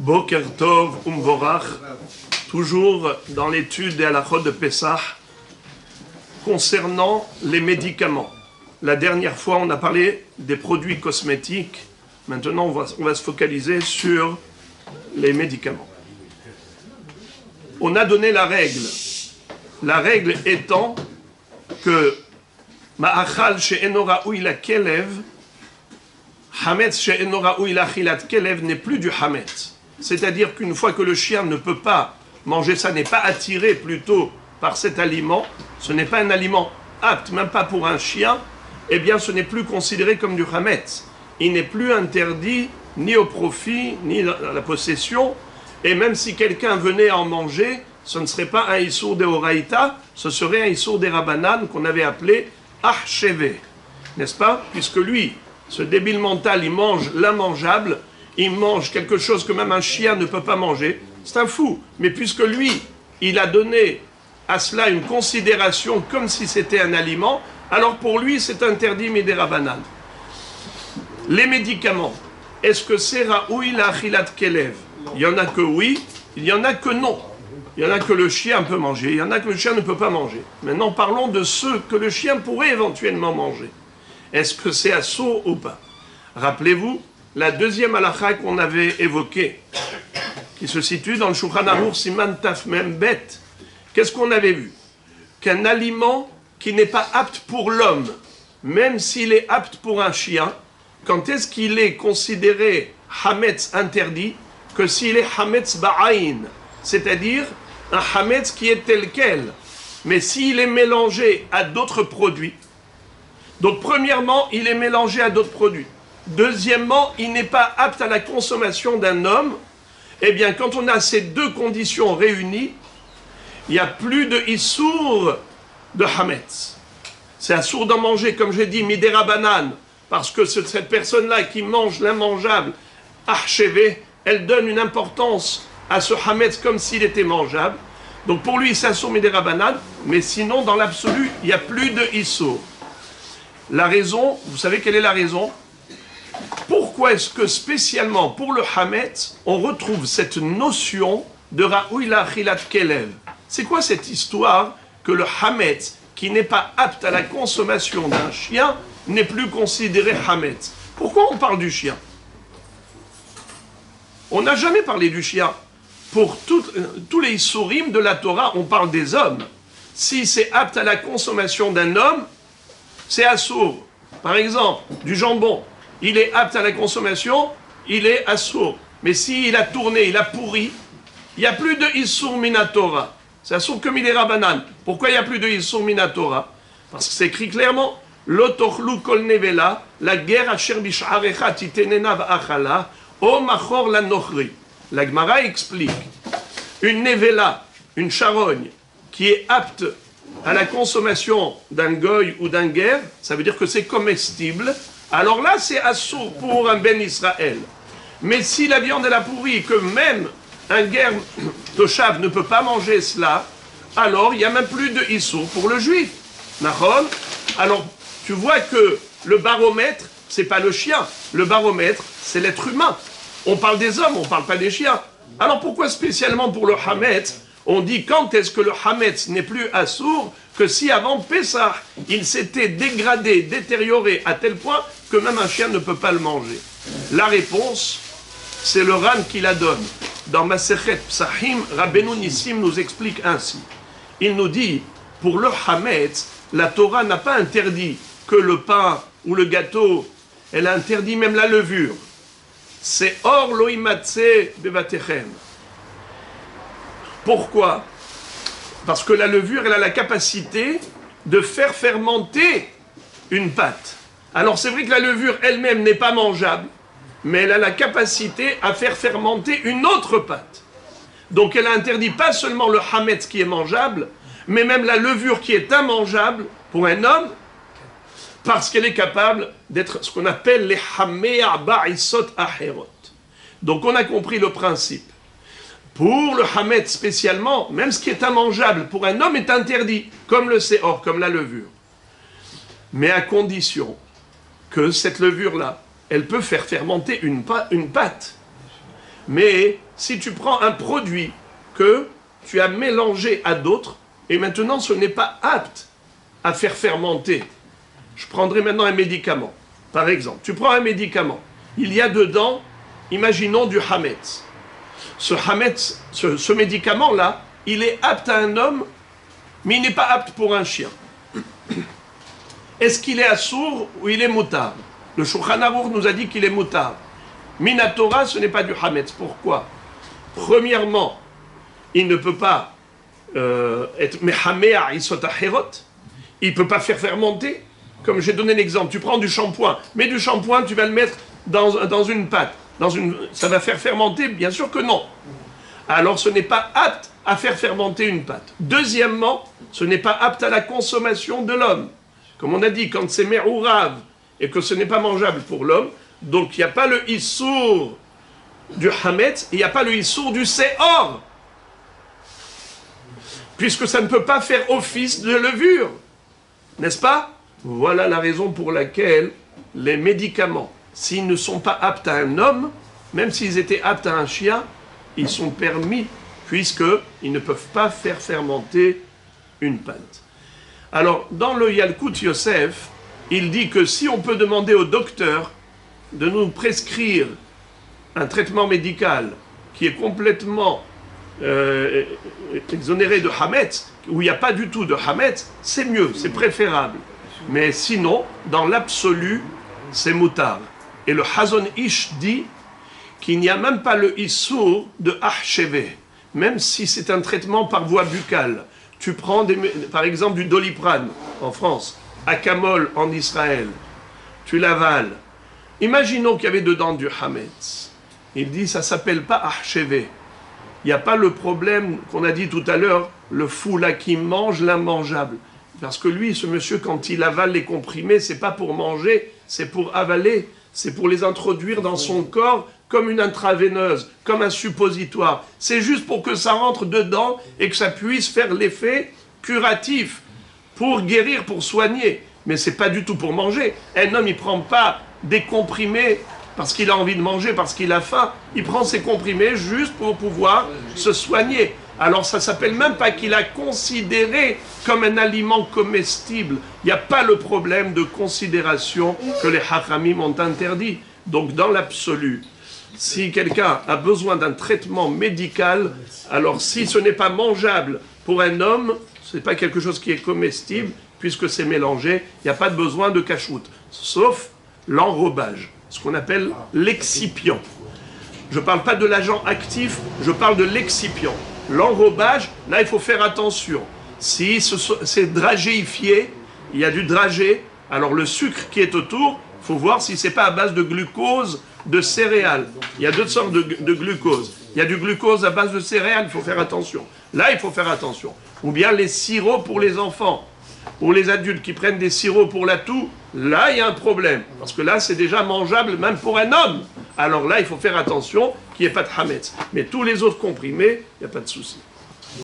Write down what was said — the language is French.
Boker Tov Umborach, toujours dans l'étude des halachot de Pessah, concernant les médicaments. La dernière fois, on a parlé des produits cosmétiques. Maintenant, on va se focaliser sur les médicaments. On a donné la règle. La règle étant que Ma'achal she'eno ra'ui la kelev, Hametz she'eno ra'ui la chilat kelev n'est plus du Hametz. C'est-à-dire qu'une fois que le chien ne peut pas manger ça, n'est pas attiré plutôt par cet aliment, ce n'est pas un aliment apte, même pas pour un chien, eh bien ce n'est plus considéré comme du Hametz. Il n'est plus interdit ni au profit, ni à la possession, et même si quelqu'un venait à en manger, ce ne serait pas un Issour de Horaïta, ce serait un Issour des Rabanan qu'on avait appelé Archevé, n'est-ce pas? Puisque lui, ce débile mental, il mange l'immangeable, il mange quelque chose que même un chien ne peut pas manger, c'est un fou. Mais puisque lui, il a donné à cela une considération comme si c'était un aliment, alors pour lui, c'est interdit mais des Rabanan. Les médicaments, est-ce que c'est Raoui la Achilat Kelev? Il y en a que oui, il y en a que non. Il y en a que le chien peut manger, il y en a que le chien ne peut pas manger. Maintenant, parlons de ceux que le chien pourrait éventuellement manger. Est-ce que c'est assourd ou pas? Rappelez-vous, la deuxième halakha qu'on avait évoquée, qui se situe dans le Shulchan Aruch Siman Taf Mem Bet, qu'est-ce qu'on avait vu? Qu'un aliment qui n'est pas apte pour l'homme, même s'il est apte pour un chien, quand est-ce qu'il est considéré Hametz interdit? Que s'il est Hametz Ba'ain, c'est-à-dire un Hametz qui est tel quel, mais s'il est mélangé à d'autres produits. Donc premièrement, il est mélangé à d'autres produits. Deuxièmement, il n'est pas apte à la consommation d'un homme. Eh bien, quand on a ces deux conditions réunies, il n'y a plus de Issour de Hametz. C'est assourd d'en manger, comme j'ai dit, Midera Banane, parce que cette personne-là qui mange l'immangeable, Archevé, elle donne une importance à ce Hametz comme s'il était mangeable. Donc pour lui, c'est assourd Midera Banane, mais sinon, dans l'absolu, il n'y a plus de Issour. La raison, vous savez quelle est la raison? Pourquoi est-ce que spécialement pour le Hametz, on retrouve cette notion de Ra'oui la Achilat Kelev? C'est quoi cette histoire que le Hametz, qui n'est pas apte à la consommation d'un chien, n'est plus considéré Hametz? Pourquoi on parle du chien? On n'a jamais parlé du chien. Pour tous les Issourim de la Torah, on parle des hommes. Si c'est apte à la consommation d'un homme, c'est assourd. Par exemple, du jambon, il est apte à la consommation, il est assourd. Mais s'il a tourné, il a pourri, il n'y a plus de Issour Minatora. C'est assourd comme il est Rabanan. Pourquoi il n'y a plus de Issour Minatora? Parce que c'est écrit clairement, Lotochlu kol nevela, la guerre asher bish'arecha titenena v'achala, o machor la nochri. La Gemara explique, une nevela, une charogne, qui est apte à la consommation d'un goy ou d'un guerre, ça veut dire que c'est comestible, alors là c'est assourd pour un ben Israël. Mais si la viande est la pourrie et que même un guerre toshav ne peut pas manger cela, alors il n'y a même plus de issour pour le juif. Nahon? Alors tu vois que le baromètre, c'est pas le chien, le baromètre c'est l'être humain. On parle des hommes, on ne parle pas des chiens. Alors pourquoi spécialement pour le Hametz, on dit quand est-ce que le Hametz n'est plus assourd que si avant Pessah, il s'était dégradé, détérioré à tel point que même un chien ne peut pas le manger. La réponse, c'est le Ran qui la donne. Dans Masechet Psahim, Rabbeinu Nissim nous explique ainsi. Il nous dit, pour le Hametz, la Torah n'a pas interdit que le pain ou le gâteau, elle a interdit même la levure. C'est or loimatse bevatechem. Pourquoi? Parce que la levure, elle a la capacité de faire fermenter une pâte. Alors c'est vrai que la levure elle-même n'est pas mangeable, mais elle a la capacité à faire fermenter une autre pâte. Donc elle interdit pas seulement le Hametz qui est mangeable, mais même la levure qui est immangeable pour un homme, parce qu'elle est capable d'être ce qu'on appelle les Hamea Ba'isot Aherot. Donc on a compris le principe. Pour le Hametz spécialement, même ce qui est immangeable pour un homme est interdit, comme le séhor, comme la levure. Mais à condition que cette levure-là, elle peut faire fermenter une pâte. Mais si tu prends un produit que tu as mélangé à d'autres, et maintenant ce n'est pas apte à faire fermenter. Je prendrai maintenant un médicament. Par exemple, tu prends un médicament, il y a dedans, imaginons du hametz. Ce médicament-là, il est apte à un homme, mais il n'est pas apte pour un chien. Est-ce qu'il est assourd ou il est moutard? Le Shulchan Aruch nous a dit qu'il est moutard. Minatora, ce n'est pas du hametz. Pourquoi? Premièrement, il ne peut pas être mehamea isot acherot. Il ne peut pas faire fermenter. Comme j'ai donné l'exemple, tu prends du shampoing, mais du shampoing, tu vas le mettre dans une pâte. Ça va faire fermenter? Bien sûr que non. Alors ce n'est pas apte à faire fermenter une pâte. Deuxièmement, ce n'est pas apte à la consommation de l'homme. Comme on a dit, quand c'est me'ourav et que ce n'est pas mangeable pour l'homme, donc il n'y a pas le issour du hametz, il n'y a pas le issour du seor. Puisque ça ne peut pas faire office de levure. N'est-ce pas? Voilà la raison pour laquelle les médicaments, s'ils ne sont pas aptes à un homme, même s'ils étaient aptes à un chien, ils sont permis, puisqu'ils ne peuvent pas faire fermenter une pâte. Alors, dans le Yalkut Yosef, il dit que si on peut demander au docteur de nous prescrire un traitement médical qui est complètement exonéré de hametz, où il n'y a pas du tout de hametz, c'est mieux, c'est préférable. Mais sinon, dans l'absolu, c'est moutard. Et le Hazon Ish dit qu'il n'y a même pas le issour de acheve, même si c'est un traitement par voie buccale. Tu prends par exemple du Doliprane en France, Acamol en Israël, tu l'avales. Imaginons qu'il y avait dedans du hametz. Il dit ça s'appelle pas acheve. Il n'y a pas le problème qu'on a dit tout à l'heure, le fou là qui mange l'immangeable. Parce que lui, ce monsieur, quand il avale les comprimés, c'est pas pour manger, c'est pour avaler, c'est pour les introduire dans son corps comme une intraveineuse, comme un suppositoire. C'est juste pour que ça rentre dedans et que ça puisse faire l'effet curatif, pour guérir, pour soigner. Mais c'est pas du tout pour manger. Un homme, il prend pas des comprimés parce qu'il a envie de manger, parce qu'il a faim. Il prend ses comprimés juste pour pouvoir se soigner. Alors ça s'appelle même pas qu'il a considéré comme un aliment comestible. Il n'y a pas le problème de considération que les Hachamim ont interdit. Donc dans l'absolu, si quelqu'un a besoin d'un traitement médical, alors si ce n'est pas mangeable pour un homme, ce n'est pas quelque chose qui est comestible, puisque c'est mélangé, il n'y a pas de besoin de cachoute, sauf l'enrobage, ce qu'on appelle l'excipient. Je ne parle pas de l'agent actif, je parle de l'excipient. L'enrobage, là il faut faire attention. Si c'est dragéifié, il y a du dragé, alors le sucre qui est autour, il faut voir si ce n'est pas à base de glucose de céréales. Il y a deux sortes de glucose. Il y a du glucose à base de céréales, il faut faire attention. Là, il faut faire attention. Ou bien les sirops pour les enfants, ou les adultes qui prennent des sirops pour la toux, là, il y a un problème. Parce que là, c'est déjà mangeable même pour un homme. Alors là, il faut faire attention qu'il n'y ait pas de hametz. Mais tous les autres comprimés, il n'y a pas de souci.